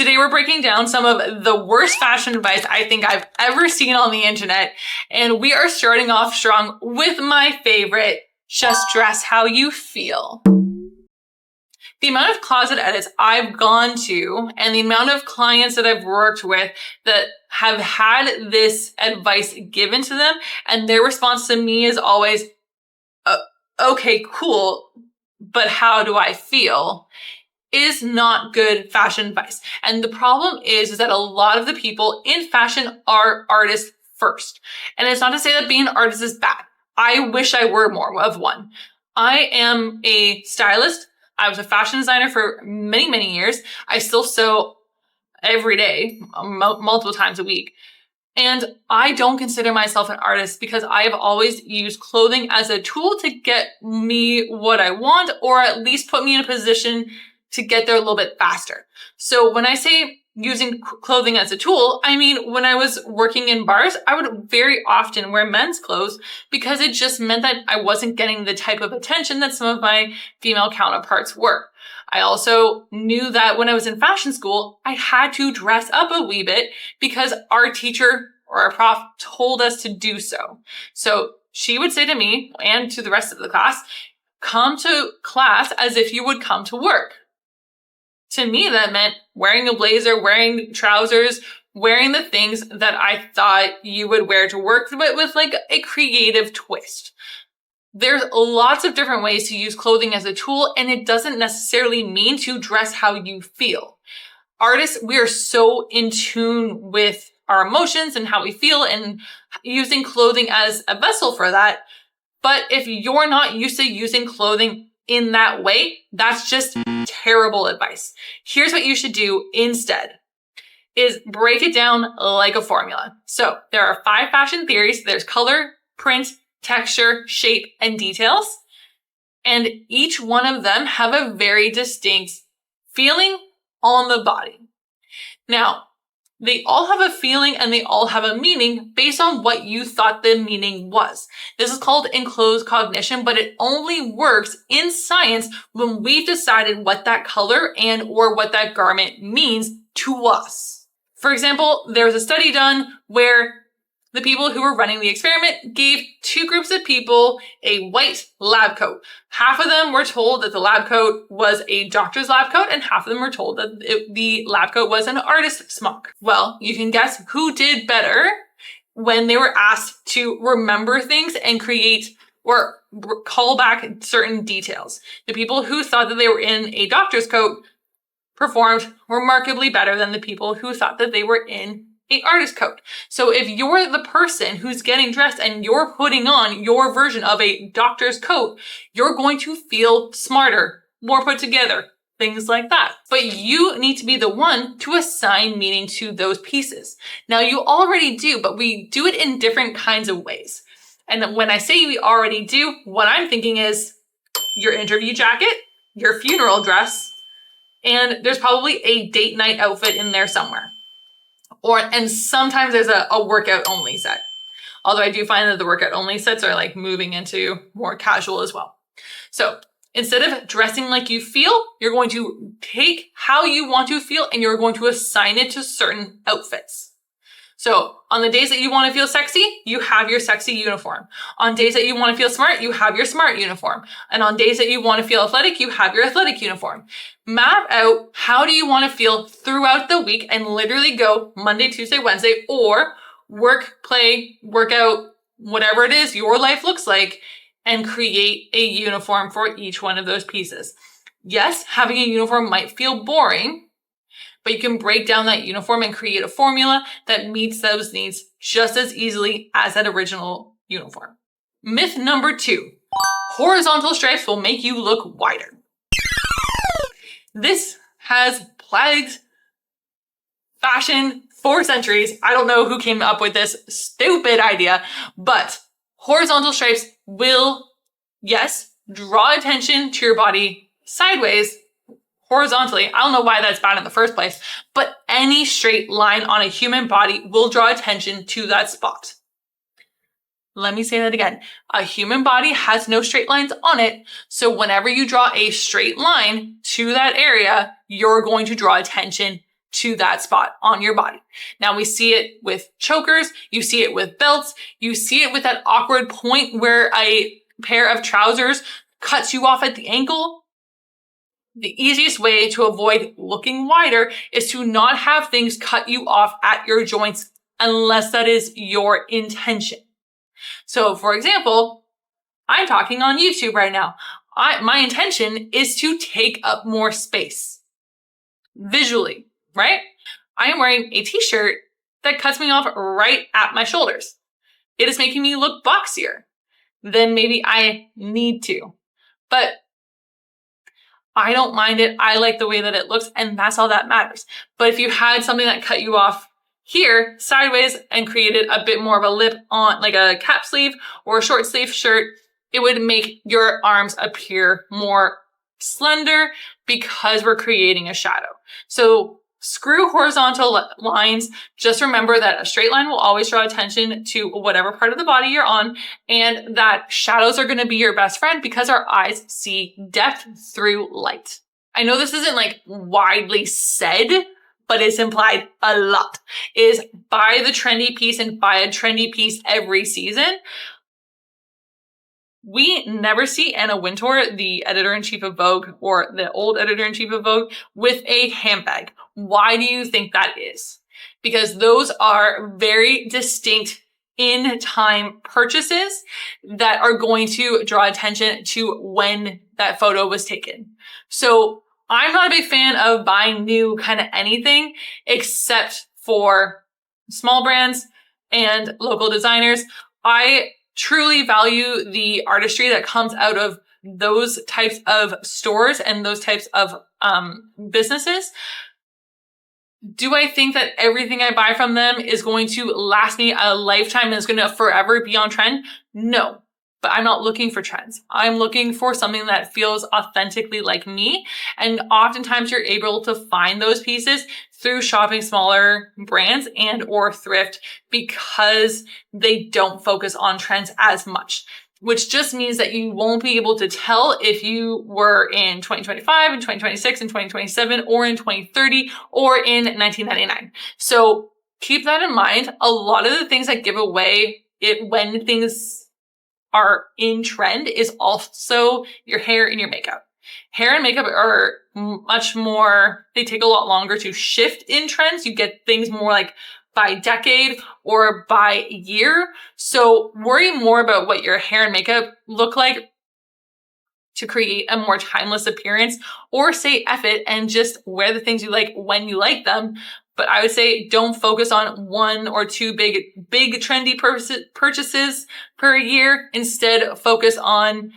Today we're breaking down some of the worst fashion advice I think I've ever seen on the internet. And we are starting off strong with my favorite, just dress how you feel. The amount of closet edits I've gone to and the amount of clients that I've worked with that have had this advice given to them, and their response to me is always, okay, cool, but how do I feel? Is not good fashion advice. And the problem is that a lot of the people in fashion are artists first. And it's not to say that being an artist is bad. I wish I were more of one. I am a stylist. I was a fashion designer for many, many years. I still sew every day, multiple times a week. And I don't consider myself an artist because I have always used clothing as a tool to get me what I want, or at least put me in a position to get there a little bit faster. So when I say using clothing as a tool, I mean, when I was working in bars, I would very often wear men's clothes because it just meant that I wasn't getting the type of attention that some of my female counterparts were. I also knew that when I was in fashion school, I had to dress up a wee bit because our teacher or our prof told us to do so. So she would say to me and to the rest of the class, come to class as if you would come to work. To me, that meant wearing a blazer, wearing trousers, wearing the things that I thought you would wear to work, but with like a creative twist. There's lots of different ways to use clothing as a tool, and it doesn't necessarily mean to dress how you feel. Artists, we are so in tune with our emotions and how we feel and using clothing as a vessel for that. But if you're not used to using clothing in that way, that's just terrible advice. Here's what you should do instead, is break it down like a formula. So there are 5 fashion theories. There's color, print, texture, shape, and details. And each one of them have a very distinct feeling on the body. Now, they all have a feeling and they all have a meaning based on what you thought the meaning was. This is called enclosed cognition, but it only works in science when we've decided what that color and or what that garment means to us. For example, there was a study done where the people who were running the experiment gave 2 groups of people a white lab coat. Half of them were told that the lab coat was a doctor's lab coat, and half of them were told that the lab coat was an artist's smock. Well, you can guess who did better when they were asked to remember things and create or call back certain details. The people who thought that they were in a doctor's coat performed remarkably better than the people who thought that they were in an artist coat. So if you're the person who's getting dressed and you're putting on your version of a doctor's coat, you're going to feel smarter, more put together, things like that. But you need to be the one to assign meaning to those pieces. Now you already do, but we do it in different kinds of ways. And when I say we already do, what I'm thinking is your interview jacket, your funeral dress, and there's probably a date night outfit in there somewhere. And sometimes there's a workout only set. Although I do find that the workout only sets are like moving into more casual as well. So instead of dressing like you feel, you're going to take how you want to feel and you're going to assign it to certain outfits. So on the days that you want to feel sexy, you have your sexy uniform. On days that you want to feel smart, you have your smart uniform. And on days that you want to feel athletic, you have your athletic uniform. Map out how do you want to feel throughout the week and literally go Monday, Tuesday, Wednesday, or work, play, workout, whatever it is your life looks like, and create a uniform for each one of those pieces. Yes, having a uniform might feel boring, but you can break down that uniform and create a formula that meets those needs just as easily as that original uniform. Myth number 2, horizontal stripes will make you look wider. This has plagued fashion for centuries. I don't know who came up with this stupid idea, but horizontal stripes will, yes, draw attention to your body sideways, horizontally. I don't know why that's bad in the first place, but any straight line on a human body will draw attention to that spot. Let me say that again. A human body has no straight lines on it. So whenever you draw a straight line to that area, you're going to draw attention to that spot on your body. Now we see it with chokers, you see it with belts, you see it with that awkward point where a pair of trousers cuts you off at the ankle. The easiest way to avoid looking wider is to not have things cut you off at your joints unless that is your intention. So for example, I'm talking on YouTube right now. My intention is to take up more space visually, right? I am wearing a t-shirt that cuts me off right at my shoulders. It is making me look boxier than maybe I need to, but I don't mind it. I like the way that it looks, and that's all that matters. But if you had something that cut you off here sideways and created a bit more of a lip on, like a cap sleeve or a short sleeve shirt, it would make your arms appear more slender because we're creating a shadow. So screw horizontal lines. Just remember that a straight line will always draw attention to whatever part of the body you're on, and that shadows are going to be your best friend because our eyes see depth through light. I know this isn't like widely said, but it's implied a lot, is buy the trendy piece and buy a trendy piece every season. We never see Anna Wintour, the editor-in-chief of Vogue, or the old editor-in-chief of Vogue, with a handbag. Why do you think that is? Because those are very distinct in-time purchases that are going to draw attention to when that photo was taken. So I'm not a big fan of buying new kind of anything except for small brands and local designers. I truly value the artistry that comes out of those types of stores and those types of businesses. Do I think that everything I buy from them is going to last me a lifetime and is going to forever be on trend? No, but I'm not looking for trends. I'm looking for something that feels authentically like me. And oftentimes you're able to find those pieces through shopping smaller brands and or thrift because they don't focus on trends as much, which just means that you won't be able to tell if you were in 2025 and 2026 and 2027 or in 2030 or in 1999. So keep that in mind. A lot of the things that give away it when things are in trend is also your hair and your makeup. Hair and makeup are much more, they take a lot longer to shift in trends. You get things more like by decade or by year. So worry more about what your hair and makeup look like to create a more timeless appearance, or say F it and just wear the things you like when you like them. But I would say don't focus on one or two big trendy purchases per year. Instead, focus on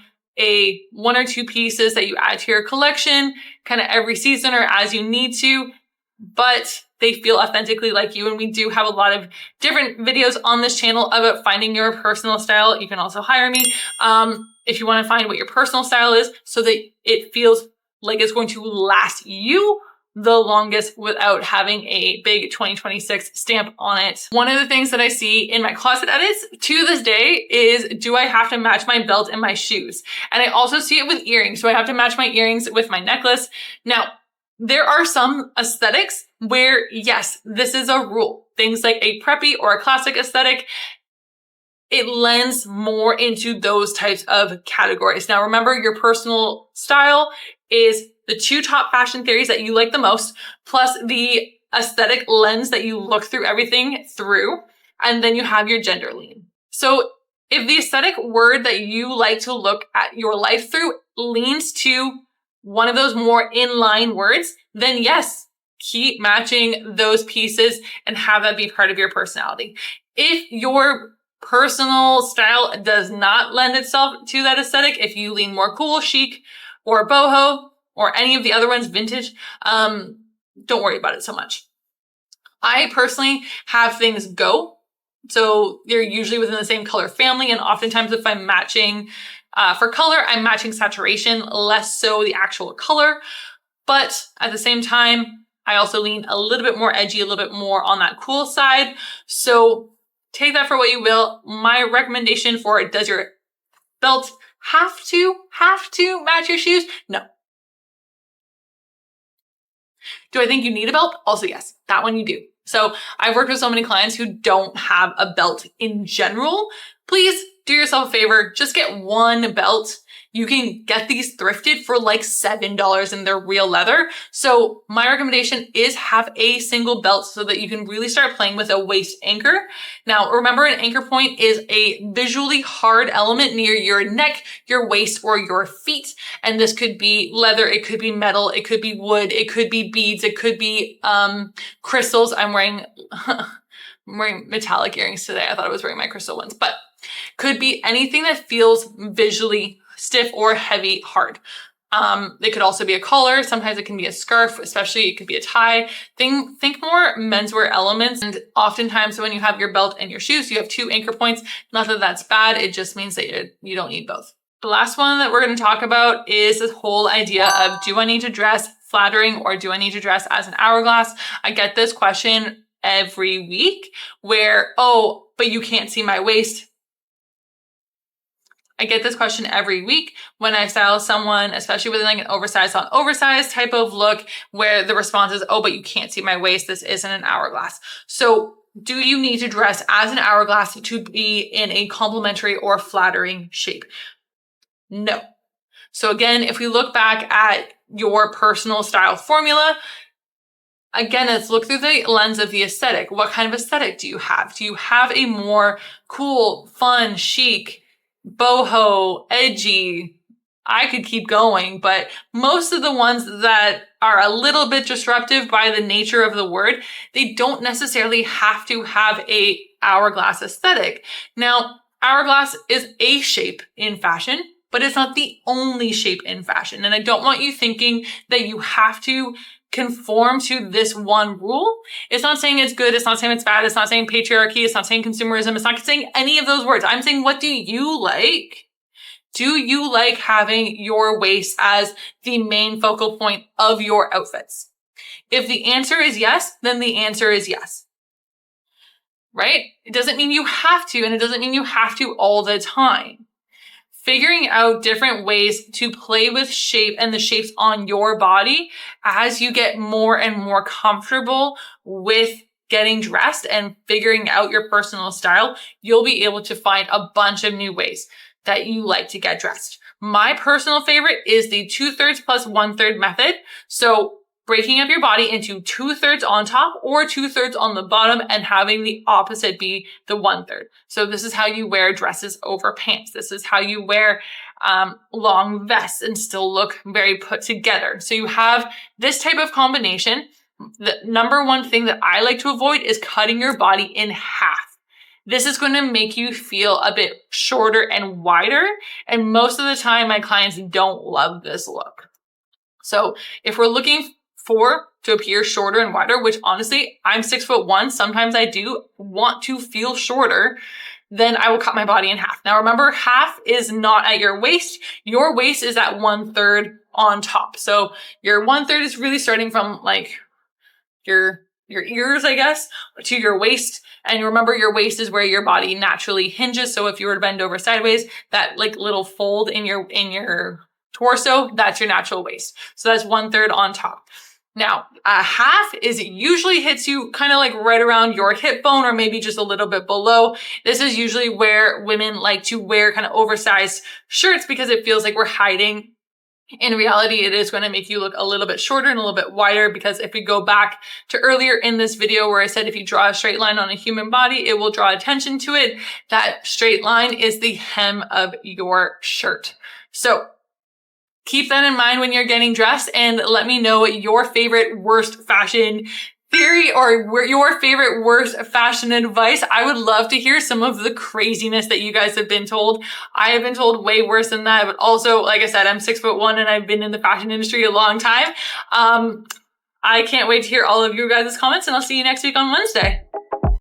one or two pieces that you add to your collection kind of every season or as you need to, but they feel authentically like you. And we do have a lot of different videos on this channel about finding your personal style. You can also hire me if you want to find what your personal style is so that it feels like it's going to last you the longest without having a big 2026 stamp on it. One of the things that I see in my closet edits to this day is, do I have to match my belt and my shoes? And I also see it with earrings. So I have to match my earrings with my necklace. Now, there are some aesthetics where, yes, this is a rule. Things like a preppy or a classic aesthetic, it lends more into those types of categories. Now, remember, your personal style is the two top fashion theories that you like the most, plus the aesthetic lens that you look through everything through, and then you have your gender lean. So if the aesthetic word that you like to look at your life through leans to one of those more inline words, then yes, keep matching those pieces and have that be part of your personality. If your personal style does not lend itself to that aesthetic, if you lean more cool, chic, or boho, or any of the other ones, vintage, don't worry about it so much. I personally have things go. So they're usually within the same color family. And oftentimes if I'm matching for color, I'm matching saturation, less so the actual color. But at the same time, I also lean a little bit more edgy, a little bit more on that cool side. So take that for what you will. My recommendation for it, does your belt have to match your shoes? No. Do I think you need a belt? Also, yes, that one you do. So I've worked with so many clients who don't have a belt in general. Please do yourself a favor, just get one belt. You can get these thrifted for like $7 and they're real leather. So my recommendation is have a single belt so that you can really start playing with a waist anchor. Now, remember, an anchor point is a visually hard element near your neck, your waist, or your feet. And this could be leather, it could be metal, it could be wood, it could be beads, it could be crystals. I'm wearing metallic earrings today. I thought I was wearing my crystal ones, but could be anything that feels visually stiff or heavy, hard. It could also be a collar. Sometimes it can be a scarf, especially it could be a tie. Think more menswear elements. And oftentimes when you have your belt and your shoes, you have two anchor points. Not that that's bad. It just means that you don't need both. The last one that we're going to talk about is this whole idea of, do I need to dress flattering or do I need to dress as an hourglass? I get this question every week where, oh, but you can't see my waist. I get this question every week when I style someone, especially with like an oversized on oversized type of look, where the response is, oh, but you can't see my waist. This isn't an hourglass. So do you need to dress as an hourglass to be in a complimentary or flattering shape? No. So again, if we look back at your personal style formula, again, let's look through the lens of the aesthetic. What kind of aesthetic do you have? Do you have a more cool, fun, chic, boho, edgy? I could keep going, but most of the ones that are a little bit disruptive by the nature of the word, they don't necessarily have to have a hourglass aesthetic. Now, hourglass is a shape in fashion, but it's not the only shape in fashion. And I don't want you thinking that you have to conform to this one rule. It's not saying it's good. It's not saying it's bad. It's not saying patriarchy. It's not saying consumerism. It's not saying any of those words. I'm saying, what do you like? Do you like having your waist as the main focal point of your outfits? If the answer is yes, then the answer is yes. Right? It doesn't mean you have to, and it doesn't mean you have to all the time. Figuring out different ways to play with shape and the shapes on your body as you get more and more comfortable with getting dressed and figuring out your personal style, you'll be able to find a bunch of new ways that you like to get dressed. My personal favorite is the 2/3 plus 1/3 method. So breaking up your body into 2/3 on top or 2/3 on the bottom and having the opposite be the 1/3. So this is how you wear dresses over pants. This is how you wear long vests and still look very put together. So you have this type of combination. The number one thing that I like to avoid is cutting your body in half. This is going to make you feel a bit shorter and wider. And most of the time, my clients don't love this look. So if we're looking to appear shorter and wider, which honestly, I'm 6'1". Sometimes I do want to feel shorter, then I will cut my body in half. Now remember, half is not at your waist. Your waist is at 1/3 on top. So your 1/3 is really starting from like your ears, I guess, to your waist. And remember, your waist is where your body naturally hinges. So if you were to bend over sideways, that like little fold in your torso, that's your natural waist. So that's 1/3 on top. Now, a half usually hits you kind of like right around your hip bone or maybe just a little bit below. This is usually where women like to wear kind of oversized shirts because it feels like we're hiding. In reality, it is going to make you look a little bit shorter and a little bit wider, because if we go back to earlier in this video where I said if you draw a straight line on a human body, it will draw attention to it. That straight line is the hem of your shirt. So keep that in mind when you're getting dressed, and let me know your favorite worst fashion theory or your favorite worst fashion advice. I would love to hear some of the craziness that you guys have been told. I have been told way worse than that, but also, like I said, I'm 6'1" and I've been in the fashion industry a long time. I can't wait to hear all of you guys' comments, and I'll see you next week on Wednesday.